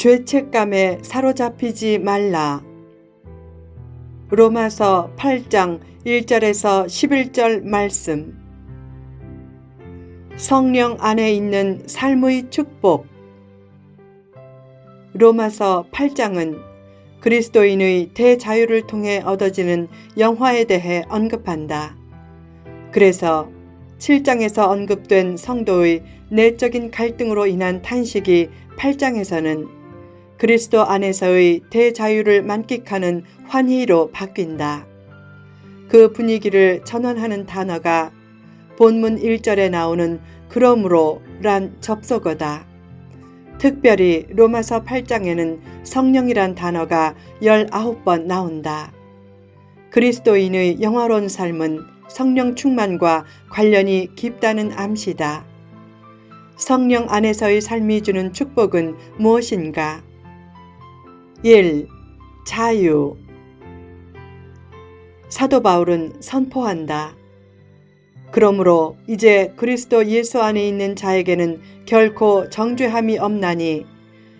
죄책감에 사로잡히지 말라. 로마서 8장 1절에서 11절 말씀. 성령 안에 있는 삶의 축복. 로마서 8장은 그리스도인의 대자유를 통해 얻어지는 영화에 대해 언급한다. 그래서 7장에서 언급된 성도의 내적인 갈등으로 인한 탄식이 8장에서는 그리스도 안에서의 대자유를 만끽하는 환희로 바뀐다. 그 분위기를 전환하는 단어가 본문 1절에 나오는 그러므로 란 접속어다. 특별히 로마서 8장에는 성령이란 단어가 19번 나온다. 그리스도인의 영화로운 삶은 성령 충만과 관련이 깊다는 암시다. 성령 안에서의 삶이 주는 축복은 무엇인가? 1. 자유. 사도 바울은 선포한다. 그러므로 이제 그리스도 예수 안에 있는 자에게는 결코 정죄함이 없나니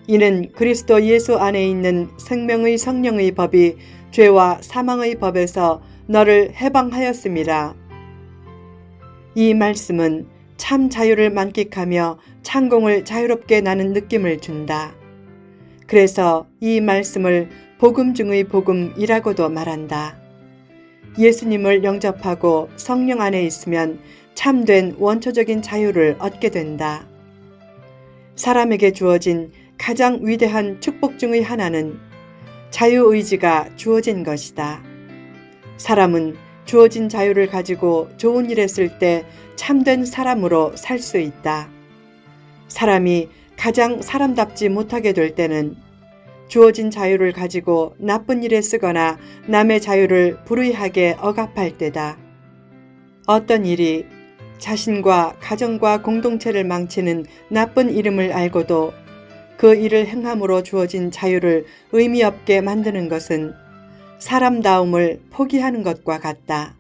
이는 그리스도 예수 안에 있는 생명의 성령의 법이 죄와 사망의 법에서 너를 해방하였음이라. 이 말씀은 참 자유를 만끽하며 창공을 자유롭게 나는 느낌을 준다. 그래서 이 말씀을 복음 중의 복음이라고도 말한다. 예수님을 영접하고 성령 안에 있으면 참된 원초적인 자유를 얻게 된다. 사람에게 주어진 가장 위대한 축복 중의 하나는 자유의지가 주어진 것이다. 사람은 주어진 자유를 가지고 좋은 일 했을 때 참된 사람으로 살 수 있다. 사람이 가장 사람답지 못하게 될 때는 주어진 자유를 가지고 나쁜 일에 쓰거나 남의 자유를 불의하게 억압할 때다. 어떤 일이 자신과 가정과 공동체를 망치는 나쁜 이름을 알고도 그 일을 행함으로 주어진 자유를 의미 없게 만드는 것은 사람다움을 포기하는 것과 같다.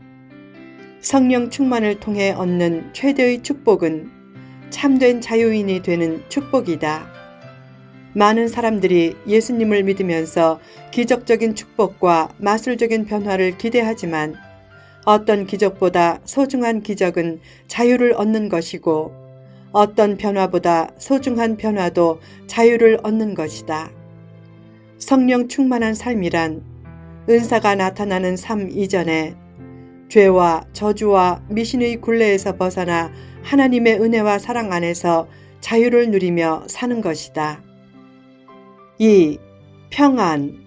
성령 충만을 통해 얻는 최대의 축복은 참된 자유인이 되는 축복이다. 많은 사람들이 예수님을 믿으면서 기적적인 축복과 마술적인 변화를 기대하지만 어떤 기적보다 소중한 기적은 자유를 얻는 것이고 어떤 변화보다 소중한 변화도 자유를 얻는 것이다. 성령 충만한 삶이란 은사가 나타나는 삶 이전에 죄와 저주와 미신의 굴레에서 벗어나 하나님의 은혜와 사랑 안에서 자유를 누리며 사는 것이다. 2. 평안.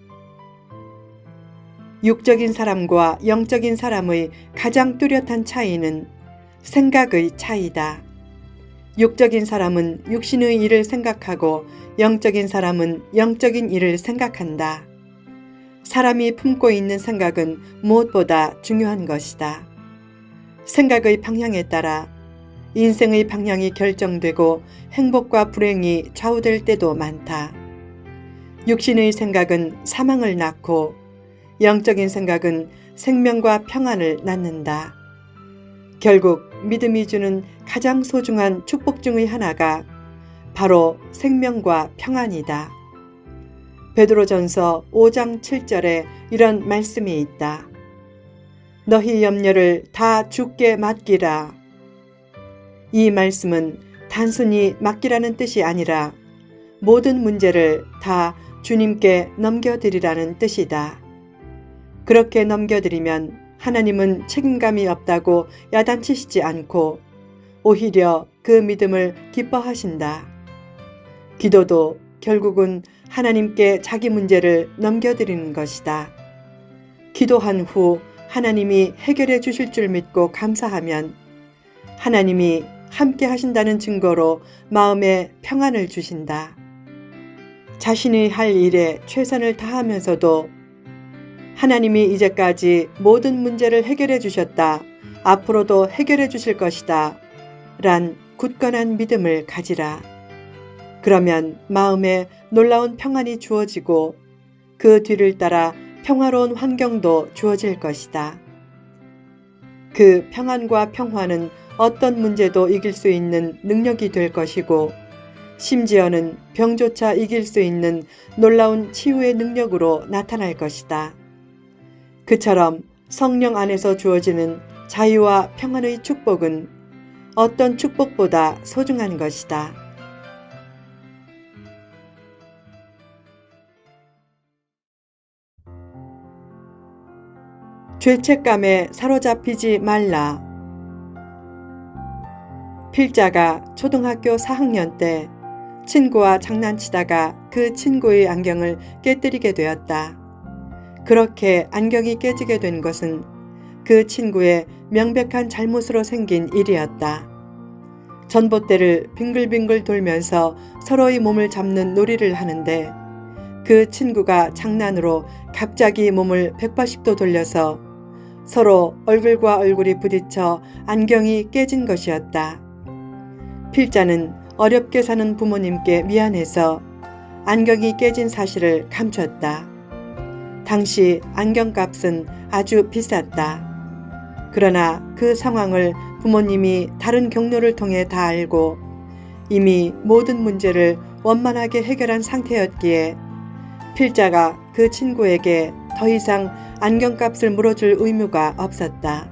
육적인 사람과 영적인 사람의 가장 뚜렷한 차이는 생각의 차이다. 육적인 사람은 육신의 일을 생각하고 영적인 사람은 영적인 일을 생각한다. 사람이 품고 있는 생각은 무엇보다 중요한 것이다. 생각의 방향에 따라 인생의 방향이 결정되고 행복과 불행이 좌우될 때도 많다. 육신의 생각은 사망을 낳고 영적인 생각은 생명과 평안을 낳는다. 결국 믿음이 주는 가장 소중한 축복 중의 하나가 바로 생명과 평안이다. 베드로전서 5장 7절에 이런 말씀이 있다. 너희 염려를 다 주께 맡기라. 이 말씀은 단순히 맡기라는 뜻이 아니라 모든 문제를 다 주님께 넘겨드리라는 뜻이다. 그렇게 넘겨드리면 하나님은 책임감이 없다고 야단치시지 않고 오히려 그 믿음을 기뻐하신다. 기도도 결국은 하나님께 자기 문제를 넘겨드리는 것이다. 기도한 후 하나님이 해결해 주실 줄 믿고 감사하면 하나님이 함께 하신다는 증거로 마음에 평안을 주신다. 자신이 할 일에 최선을 다하면서도 하나님이 이제까지 모든 문제를 해결해 주셨다. 앞으로도 해결해 주실 것이다. 란 굳건한 믿음을 가지라. 그러면 마음에 놀라운 평안이 주어지고 그 뒤를 따라 평화로운 환경도 주어질 것이다. 그 평안과 평화는 어떤 문제도 이길 수 있는 능력이 될 것이고 심지어는 병조차 이길 수 있는 놀라운 치유의 능력으로 나타날 것이다. 그처럼 성령 안에서 주어지는 자유와 평안의 축복은 어떤 축복보다 소중한 것이다. 죄책감에 사로잡히지 말라. 필자가 초등학교 4학년 때 친구와 장난치다가 그 친구의 안경을 깨뜨리게 되었다. 그렇게 안경이 깨지게 된 것은 그 친구의 명백한 잘못으로 생긴 일이었다. 전봇대를 빙글빙글 돌면서 서로의 몸을 잡는 놀이를 하는데 그 친구가 장난으로 갑자기 몸을 180도 돌려서 서로 얼굴과 얼굴이 부딪혀 안경이 깨진 것이었다. 필자는 어렵게 사는 부모님께 미안해서 안경이 깨진 사실을 감췄다. 당시 안경값은 아주 비쌌다. 그러나 그 상황을 부모님이 다른 경로를 통해 다 알고 이미 모든 문제를 원만하게 해결한 상태였기에 필자가 그 친구에게 더 이상 안경값을 물어줄 의무가 없었다.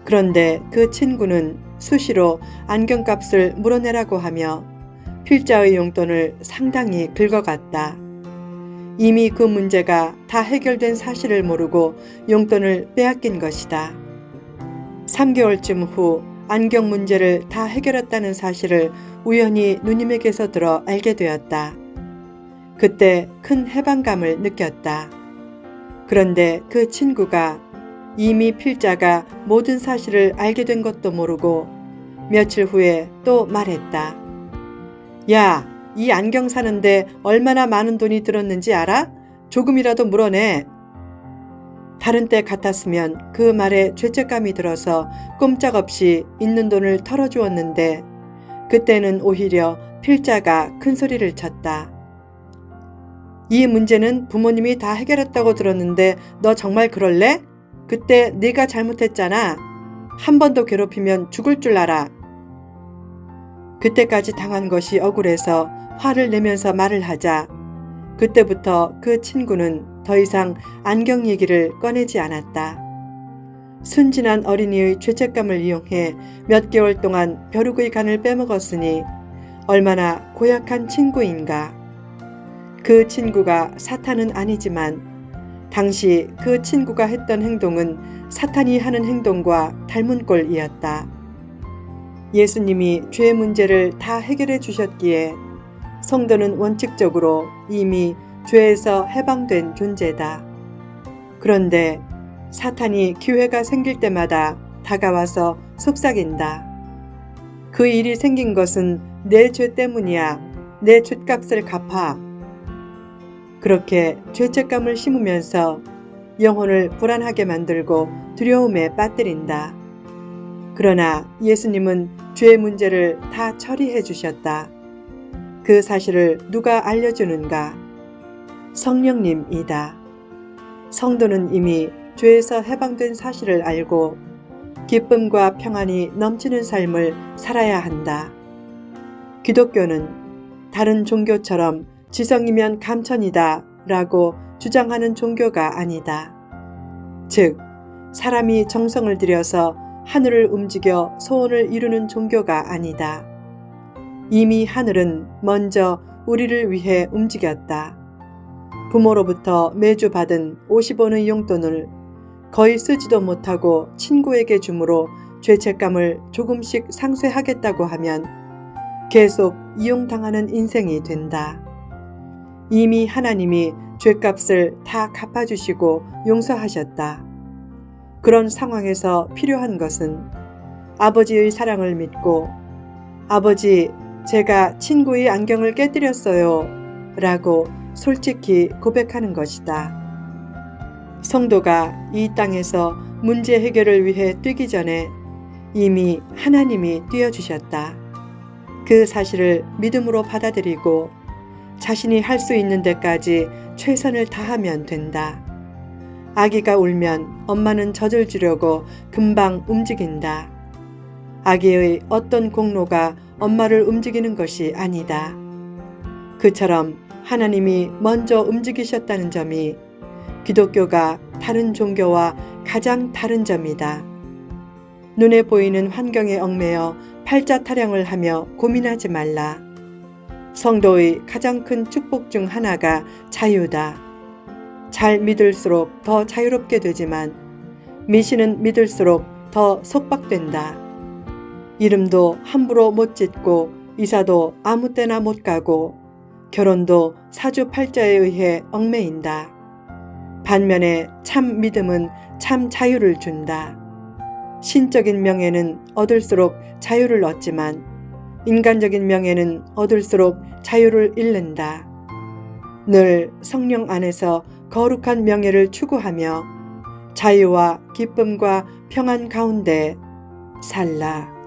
그런데 그 친구는 수시로 안경값을 물어내라고 하며 필자의 용돈을 상당히 긁어갔다. 이미 그 문제가 다 해결된 사실을 모르고 용돈을 빼앗긴 것이다. 3개월쯤 후 안경 문제를 다 해결했다는 사실을 우연히 누님에게서 들어 알게 되었다. 그때 큰 해방감을 느꼈다. 그런데 그 친구가 이미 필자가 모든 사실을 알게 된 것도 모르고 며칠 후에 또 말했다. 야, 이 안경 사는데 얼마나 많은 돈이 들었는지 알아? 조금이라도 물어내. 다른 때 같았으면 그 말에 죄책감이 들어서 꼼짝없이 있는 돈을 털어주었는데 그때는 오히려 필자가 큰 소리를 쳤다. 이 문제는 부모님이 다 해결했다고 들었는데 너 정말 그럴래? 그때 네가 잘못했잖아. 한 번 더 괴롭히면 죽을 줄 알아. 그때까지 당한 것이 억울해서 화를 내면서 말을 하자 그때부터 그 친구는 더 이상 안경 얘기를 꺼내지 않았다. 순진한 어린이의 죄책감을 이용해 몇 개월 동안 벼룩의 간을 빼먹었으니 얼마나 고약한 친구인가. 그 친구가 사탄은 아니지만 당시 그 친구가 했던 행동은 사탄이 하는 행동과 닮은 꼴이었다. 예수님이 죄 문제를 다 해결해 주셨기에 성도는 원칙적으로 이미 죄에서 해방된 존재다. 그런데 사탄이 기회가 생길 때마다 다가와서 속삭인다. 그 일이 생긴 것은 내 죄 때문이야. 내 죗값을 갚아. 그렇게 죄책감을 심으면서 영혼을 불안하게 만들고 두려움에 빠뜨린다. 그러나 예수님은 죄 문제를 다 처리해 주셨다. 그 사실을 누가 알려주는가? 성령님이다. 성도는 이미 죄에서 해방된 사실을 알고 기쁨과 평안이 넘치는 삶을 살아야 한다. 기독교는 다른 종교처럼 지성이면 감천이다 라고 주장하는 종교가 아니다. 즉, 사람이 정성을 들여서 하늘을 움직여 소원을 이루는 종교가 아니다. 이미 하늘은 먼저 우리를 위해 움직였다. 부모로부터 매주 받은 50원의 용돈을 거의 쓰지도 못하고 친구에게 주므로 죄책감을 조금씩 상쇄하겠다고 하면 계속 이용당하는 인생이 된다. 이미 하나님이 죄값을 다 갚아주시고 용서하셨다. 그런 상황에서 필요한 것은 아버지의 사랑을 믿고 아버지, 제가 친구의 안경을 깨뜨렸어요 라고 솔직히 고백하는 것이다. 성도가 이 땅에서 문제 해결을 위해 뛰기 전에 이미 하나님이 뛰어주셨다. 그 사실을 믿음으로 받아들이고 자신이 할 수 있는 데까지 최선을 다하면 된다. 아기가 울면 엄마는 젖을 주려고 금방 움직인다. 아기의 어떤 공로가 엄마를 움직이는 것이 아니다. 그처럼 하나님이 먼저 움직이셨다는 점이 기독교가 다른 종교와 가장 다른 점이다. 눈에 보이는 환경에 얽매여 팔자 타령을 하며 고민하지 말라. 성도의 가장 큰 축복 중 하나가 자유다. 잘 믿을수록 더 자유롭게 되지만 미신은 믿을수록 더 속박된다. 이름도 함부로 못 짓고 이사도 아무 때나 못 가고 결혼도 사주팔자에 의해 얽매인다. 반면에 참 믿음은 참 자유를 준다. 신적인 명예는 얻을수록 자유를 얻지만 인간적인 명예는 얻을수록 자유를 잃는다. 늘 성령 안에서 거룩한 명예를 추구하며 자유와 기쁨과 평안 가운데 살라.